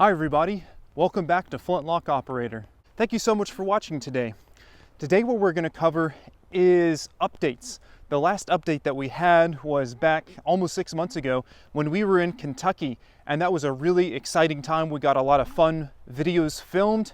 Hi everybody, welcome back to Flintlock Operator. Thank you so much for watching today. Today what we're going to cover is updates. The last update that we had was back almost 6 months ago when we were in Kentucky, and that was a really exciting time. We got a lot of fun videos filmed,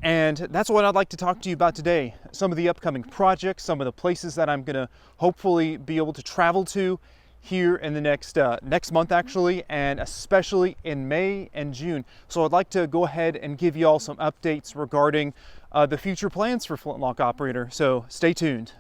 and that's what I'd like to talk to you about today. Some of the upcoming projects, some of the places that I'm going to hopefully be able to travel to here in the next month actually, and especially in May and June. So I'd like to go ahead and give you all some updates regarding the future plans for Flintlock Operator. So stay tuned.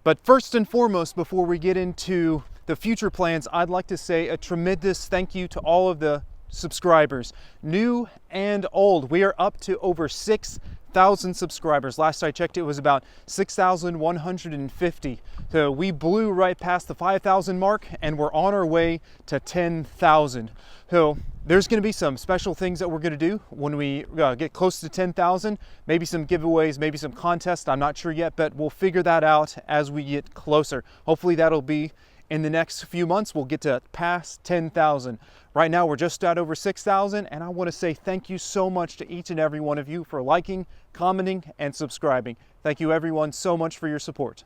But first and foremost, before we get into the future plans, I'd like to say a tremendous thank you to all of the subscribers, new and old. We are up to over 6,000 subscribers. Last I checked, it was about 6,150. So we blew right past the 5,000 mark, and we're on our way to 10,000. So there's going to be some special things that we're going to do when we get close to 10,000. Maybe some giveaways, maybe some contests. I'm not sure yet, but we'll figure that out as we get closer. Hopefully that'll be in the next few months. We'll get to past 10,000. Right now we're just at over 6,000, and I want to say thank you so much to each and every one of you for liking, commenting, and subscribing. Thank you everyone so much for your support.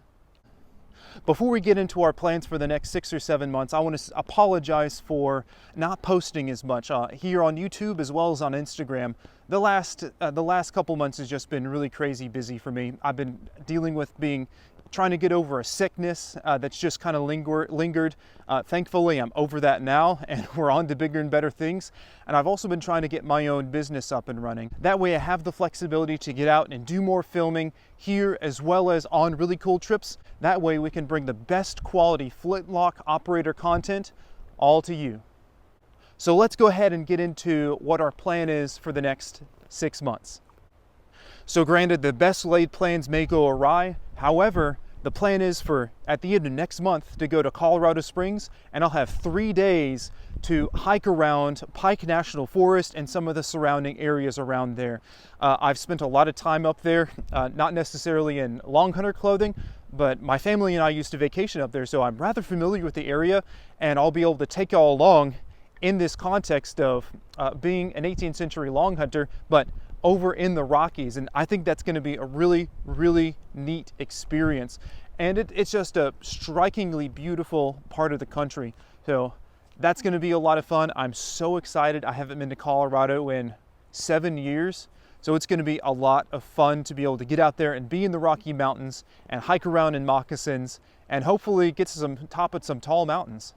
Before we get into our plans for the next 6 or 7 months, I want to apologize for not posting as much here on YouTube as well as on Instagram. The last couple months has just been really crazy busy for me. I've been dealing with trying to get over a sickness that's just kind of lingered. Thankfully, I'm over that now, and we're on to bigger and better things. And I've also been trying to get my own business up and running. That way I have the flexibility to get out and do more filming here as well as on really cool trips. That way we can bring the best quality Flintlock Operator content all to you. So let's go ahead and get into what our plan is for the next 6 months. So granted, the best laid plans may go awry. However, the plan is for at the end of next month to go to Colorado Springs, and I'll have 3 days to hike around Pike National Forest and some of the surrounding areas around there. I've spent a lot of time up there, not necessarily in long hunter clothing, but my family and I used to vacation up there, so I'm rather familiar with the area, and I'll be able to take y'all along in this context of being an 18th century long hunter, but over in the Rockies. And I think that's going to be a really, really neat experience. And it's just a strikingly beautiful part of the country. So that's going to be a lot of fun. I'm so excited. I haven't been to Colorado in 7 years. So it's going to be a lot of fun to be able to get out there and be in the Rocky Mountains and hike around in moccasins and hopefully get to some top of some tall mountains.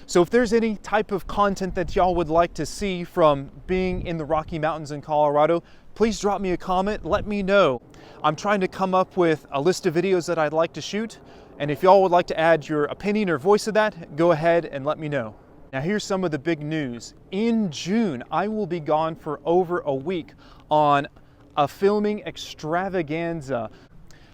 So if there's any type of content that y'all would like to see from being in the Rocky Mountains in Colorado, please drop me a comment, let me know. I'm trying to come up with a list of videos that I'd like to shoot, and if y'all would like to add your opinion or voice of that, go ahead and let me know. Now here's some of the big news. In June, I will be gone for over a week on a filming extravaganza.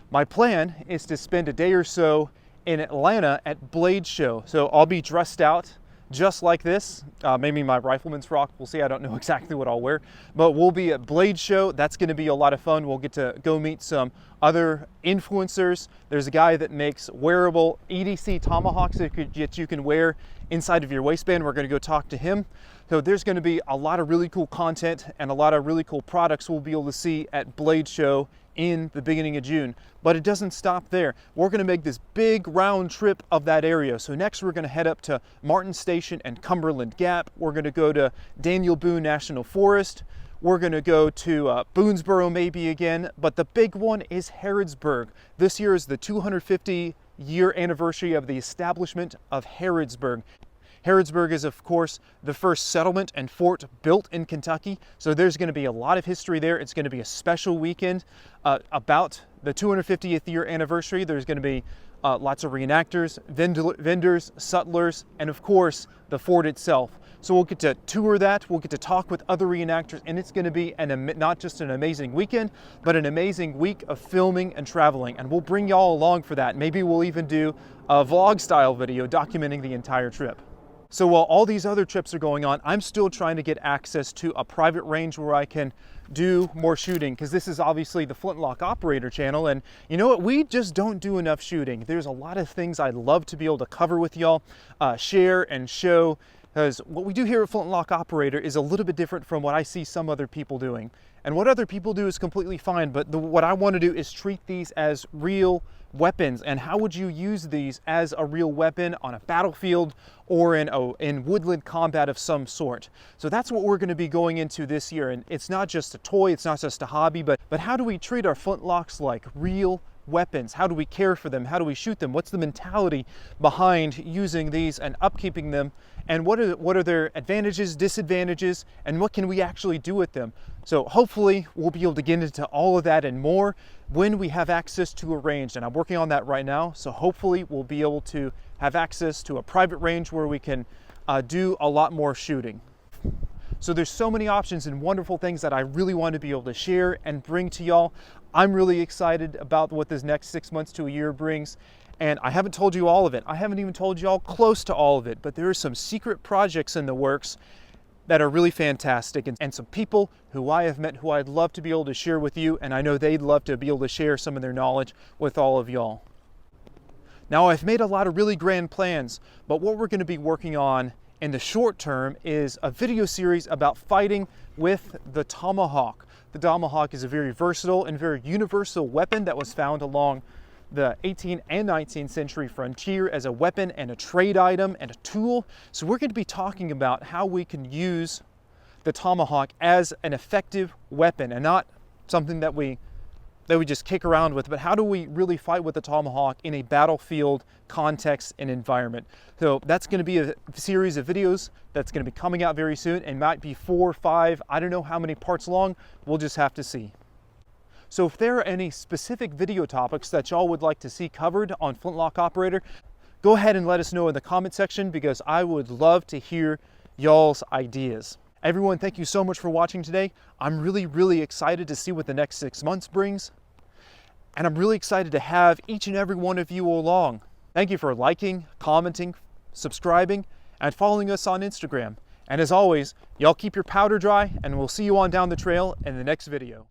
My plan is to spend a day or so in Atlanta at Blade Show. So I'll be dressed out just like this, maybe my rifleman's frock, we'll see. I don't know exactly what I'll wear, but we'll be at Blade Show. That's going to be a lot of fun. We'll get to go meet some other influencers. There's a guy that makes wearable EDC tomahawks that you can wear inside of your waistband. We're going to go talk to him. So there's going to be a lot of really cool content and a lot of really cool products we'll be able to see at Blade Show in the beginning of June. But it doesn't stop there. We're going to make this big round trip of that area. So next we're going to head up to Martin Station and Cumberland Gap. We're going to go to Daniel Boone National Forest. We're going to go to Boonesboro maybe again, but the big one is Harrodsburg. This year is the 250-year anniversary of the establishment of Harrodsburg. Harrodsburg is, of course, the first settlement and fort built in Kentucky, so there's going to be a lot of history there. It's going to be a special weekend about the 250th year anniversary. There's going to be lots of reenactors, vendors, sutlers, and of course, the fort itself. So we'll get to tour that, we'll get to talk with other reenactors, and it's going to be not just an amazing weekend, but an amazing week of filming and traveling. And we'll bring y'all along for that. Maybe we'll even do a vlog style video documenting the entire trip. So while all these other trips are going on, I'm still trying to get access to a private range where I can do more shooting, because this is obviously the Flintlock Operator channel, and you know what, we just don't do enough shooting. There's a lot of things I'd love to be able to cover with y'all, share and show, because what we do here at Flintlock Operator is a little bit different from what I see some other people doing. And what other people do is completely fine, but what I want to do is treat these as real weapons. And how would you use these as a real weapon on a battlefield or in woodland combat of some sort? So that's what we're going to be going into this year. And it's not just a toy, it's not just a hobby, but how do we treat our flintlocks like real weapons? How do we care for them? How do we shoot them? What's the mentality behind using these and upkeeping them? And what are their advantages, disadvantages, and what can we actually do with them? So hopefully we'll be able to get into all of that and more when we have access to a range, and I'm working on that right now. So hopefully we'll be able to have access to a private range where we can do a lot more shooting. So there's so many options and wonderful things that I really want to be able to share and bring to y'all. I'm really excited about what this next 6 months to a year brings. And I haven't told you all of it. I haven't even told y'all close to all of it, but there are some secret projects in the works that are really fantastic, and some people who I have met who I'd love to be able to share with you, and I know they'd love to be able to share some of their knowledge with all of y'all. Now, I've made a lot of really grand plans, but what we're going to be working on in the short term is a video series about fighting with the tomahawk. The tomahawk is a very versatile and very universal weapon that was found along the 18th and 19th century frontier as a weapon and a trade item and a tool. So we're going to be talking about how we can use the tomahawk as an effective weapon, and not something that we just kick around with, but how do we really fight with the tomahawk in a battlefield context and environment. So that's going to be a series of videos that's going to be coming out very soon, and might be 4 or 5, I don't know how many parts long, we'll just have to see. So if there are any specific video topics that y'all would like to see covered on Flintlock Operator, go ahead and let us know in the comment section, because I would love to hear y'all's ideas. Everyone, thank you so much for watching today. I'm really excited to see what the next 6 months brings. And I'm really excited to have each and every one of you along. Thank you for liking, commenting, subscribing, and following us on Instagram. And as always, y'all keep your powder dry, and we'll see you on down the trail in the next video.